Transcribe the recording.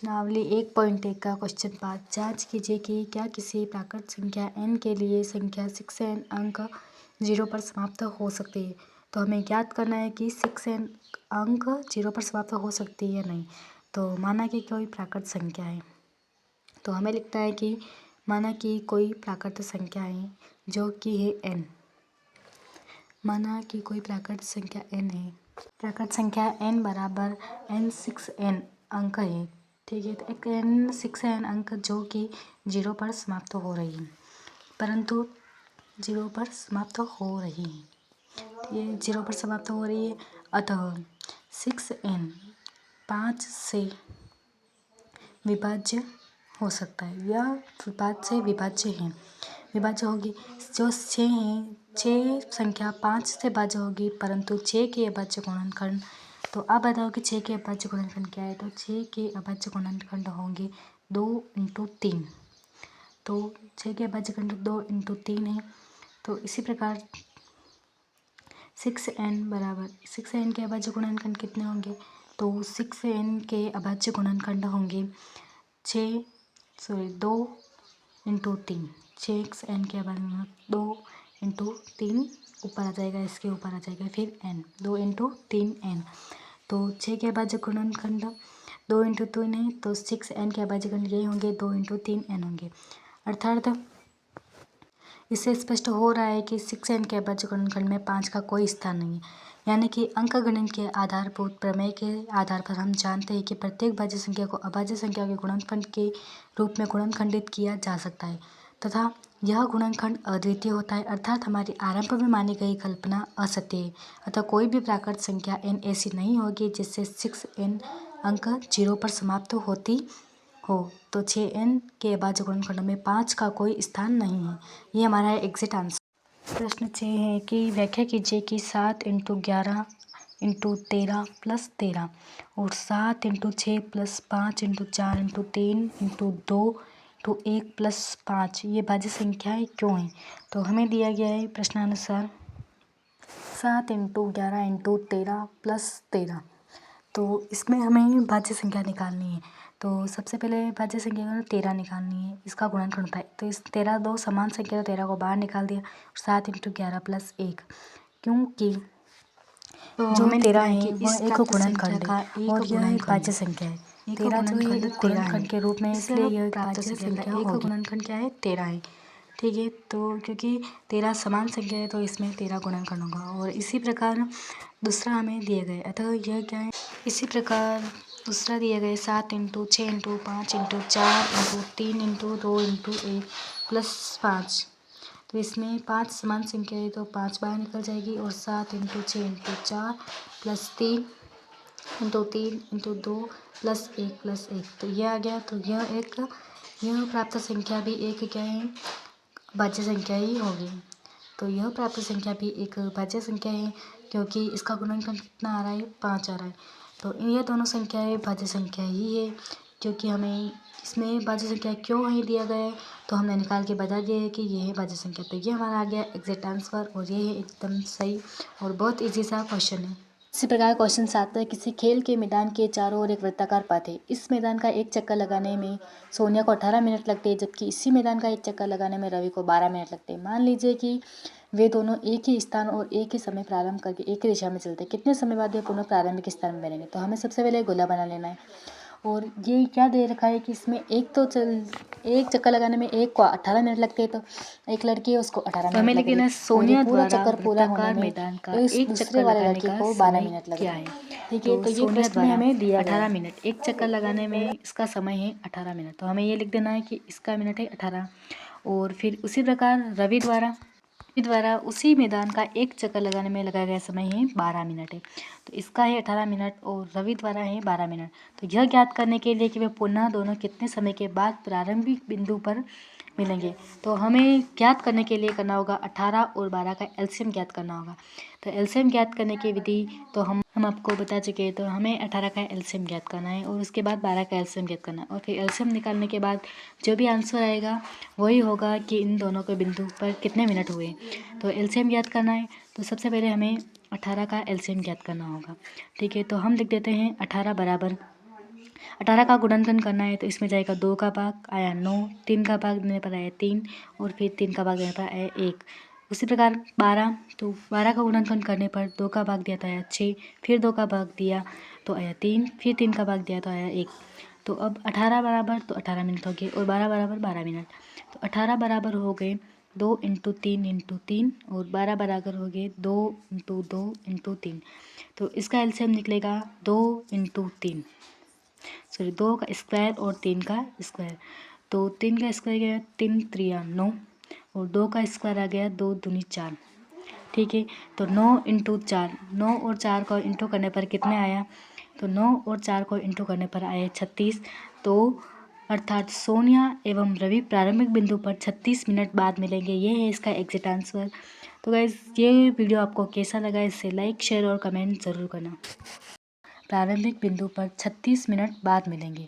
प्रश्नावली 1.1 का क्वेश्चन 5 जांच कीजिए कि क्या किसी प्राकृत संख्या n के लिए संख्या 6n अंक 0 पर समाप्त हो सकती है। तो हमें ज्ञात करना है कि 6n अंक 0 पर समाप्त हो सकती है या नहीं। तो माना कि कोई प्राकृत संख्या है, तो हमें लिखता है कि माना कि कोई प्राकृत संख्या है जो कि है n। माना कि कोई प्राकृत संख्या n है, प्राकृत संख्या n बराबर n 6n अंक है। ठीक है, तो एक n 6n अंक जो कि 0 पर समाप्त हो रही है, परंतु 0 पर समाप्त हो रही है, ये 0 पर समाप्त हो रही है। अतः 6n 5 से विभाज्य हो सकता है, यह 5 से विभाज्य है, विभाज्य होगी। जो 6 है, 6 संख्या 5 से भाज्य होगी, परंतु 6 के अभाज्य गुणनखंड, तो आप बताओ कि 6 के अभाज्य गुणनखंड क्या है। तो 6 के अभाज्य गुणनखंड होंगे 2 × 3। तो 6 के अभाज्य खंड 2 × 3 है। तो इसी प्रकार 6n के अभाज्य गुणनखंड कितने होंगे। तो 6n के अभाज्य गुणनखंड होंगे 2 × 3। 6n के अभाज्य 2 × 3 ऊपर आ जाएगा, इसके ऊपर आ जाएगा, फिर n 2 × 3n। तो 6 के अभाज्य गुणनखंड 2 × 3 है, तो 6n के अभाज्य खंड यही होंगे, 2 × 3n होंगे। अर्थात इससे स्पष्ट हो रहा है कि 6n के अभाज्य गुणनखंड में 5 का कोई स्थान नहीं है। यानी कि अंकगणित के आधारभूत प्रमेय के आधार पर हम जानते हैं कि प्रत्येक भाज्य संख्या को अभाज्य संख्या के गुणनखंड के रूप में गुणनखंडित किया जा सकता है तथा यह गुणनखंड अद्वितीय होता है। अर्थात हमारी आरंभ में मानी गई कल्पना असत्य है। अतः कोई भी प्राकृत संख्या n ऐसी नहीं होगी जिससे 6n अंक 0 पर समाप्त होती हो। तो 6n के अभाज्य गुणनखंड में 5 का कोई स्थान नहीं है। ये हमारा एग्जैक्ट आंसर। प्रश्न 6 है कि व्याख्या कीजिए कि 7 × 11 × 13 + 13 और 7 × 6 + 5 × 4 × 3 × 2 × 1 + 5 ये भाज्य संख्याएं क्यों हैं। तो हमें दिया गया है प्रश्नानुसार 7 × 11 × 13 + 13। तो इसमें हमें भाज्य संख्या निकालनी है। तो सबसे पहले भाज्य संख्या को 13 निकालनी है, इसका गुणनखंड होता है। तो इस 13 दो समान संख्या, तो 13 को बाहर निकाल दिया। 7 × 11 + 1, क्योंकि तो जो 13 है वह एक गुणनखंड है और यह एक भाज्य संख्या है। 13 जो है एक गुणनखंड के रूप में, इसलिए यह एक भाज्य संख्या होगी। एक गुणनखंड क्या है, 13 है। ठीक है, तो क्योंकि 13 समान संख्या है तो इसमें 13 गुणनखंड होगा। और इसी प्रकार दूसरा हमें दिया गया, अतः यह क्या है, इसी प्रकार दूसरा दिया गया 7 × 6 × 5 × 4 × 3 × 2 × 1 + 5। तो इसमें 5 समान संख्या है तो 5 बाहर निकल जाएगी और 7 × 6 × 4 + 3 × 3 × 2 + 1 + 1, तो यह आ गया। तो यह प्राप्त संख्या भी एक क्या है, भाज्य संख्या ही होगी। तो यह प्राप्त संख्या भी एक भाज्य संख्या है, क्योंकि इसका गुणनखंड कितना आ रहा है, 5 आ रहा है। तो ये दोनों संख्याएं भाज्य संख्या ही है, क्योंकि हमें इसमें भाज्य संख्या क्यों है दिया गया है, तो हमने निकाल के बता दिया है कि ये है भाज्य संख्या। तो ये हमारा आ गया एग्जैक्ट आंसर, और ये है एकदम सही और बहुत ईजी सा क्वेश्चन है। इसी प्रकार क्वेश्चन 7 है, किसी खेल के मैदान के चारों ओर एक वृत्ताकार पथ है। इस मैदान का एक चक्कर लगाने में सोनिया को 18 मिनट लगते हैं, जबकि इसी मैदान का एक चक्कर लगाने में रवि को 12 मिनट लगते हैं। मान लीजिए कि वे दोनों एक ही स्थान और एक ही समय प्रारंभ करके एक ही दिशा में चलते हैं। कितने समय बाद वे पुनः प्रारंभिक स्थान में मिलेंगे। तो हमें सबसे पहले गोला बना लेना है। और ये क्या दे रखा है कि इसमें एक चक्कर लगाने में एक को 18 मिनट लगते हैं, तो एक लड़की है उसको 18 मिनट हमें लगेंगे। लेकिन सोनिया पूरा द्वारा चक्कर पूरा होने में मैदान का इस एक दूसरे चक्कर वाले लगाने लड़की का को 12 समय मिनट क्या लगेंगे। है। ठीक है, तो ये सोनिया प्रश्न में द्वारा हमें दिया गया 18 है। मिनट, एक चक्कर लगाने में इसका समय है 18 मिनट, तो हमें ये लिख देना है कि इसका मिनट है 18। और फिर उसी प्रकार रवि द्वारा उसी मैदान का एक चक्कर लगाने में लगाया गया समय है 12 मिनट है, तो इसका है 18 मिनट और रवि द्वारा है 12 मिनट। तो यह ज्ञात करने के लिए कि वे पुनः दोनों कितने समय के बाद प्रारंभिक बिंदु पर मिलेंगे, तो हमें ज्ञात करने के लिए करना होगा 18 और 12 का एलसीएम ज्ञात करना होगा। तो एलसीएम ज्ञात करने की विधि तो हम आपको बता चुके हैं। तो हमें 18 का एलसीएम ज्ञात करना है और उसके बाद 12 का एलसीएम ज्ञात करना है, और फिर एलसीएम निकालने के बाद जो भी आंसर आएगा वही होगा कि इन दोनों के बिंदु पर कितने मिनट हुए। तो एलसीएम ज्ञात करना है, तो सबसे पहले हमें 18 का एलसीएम ज्ञात करना होगा। ठीक है, तो हम लिख देते हैं 18 बराबर 18 का गुणनखंड करना है तो इसमें जाएगा 2 का भाग आया 9, 3 का भाग देने पर आया 3 और फिर 3 का भाग देने पर आया 1। उसी प्रकार 12, तो 12 का गुणनखंड करने पर 2 का भाग दिया तो आया 6, फिर 2 का भाग दिया तो आया 3, फिर 3 का भाग दिया तो आया 1। तो अब 18 बराबर तो 18 मिनट हो गए और 12 बराबर 12 मिनट। तो 18 बराबर हो गए 2 × 3 × 3 और 12 बराबर हो गए 2 × 2 × 3। तो इसका एलसीएम निकलेगा 2 × 3, सॉरी 2 का स्क्वायर और 3 का स्क्वायर। तो 3 का स्क्वायर गया 3 × 3 = 9 और 2 का स्क्वायर आ गया 2 दूनी 4। ठीक है, तो 9 × 4, 9 और 4 को इंटू करने पर कितने आया? तो 9 और 4 को इंटू करने पर आए 36। तो अर्थात सोनिया एवं रवि प्रारंभिक बिंदु पर 36 मिनट बाद मिलेंगे। ये है इसका एग्जैक्ट आंसर। तो गाइस ये वीडियो आपको कैसा लगा इसे लाइक शेयर और कमेंट ज़रूर करना। प्रारंभिक बिंदु पर 36 मिनट बाद मिलेंगे।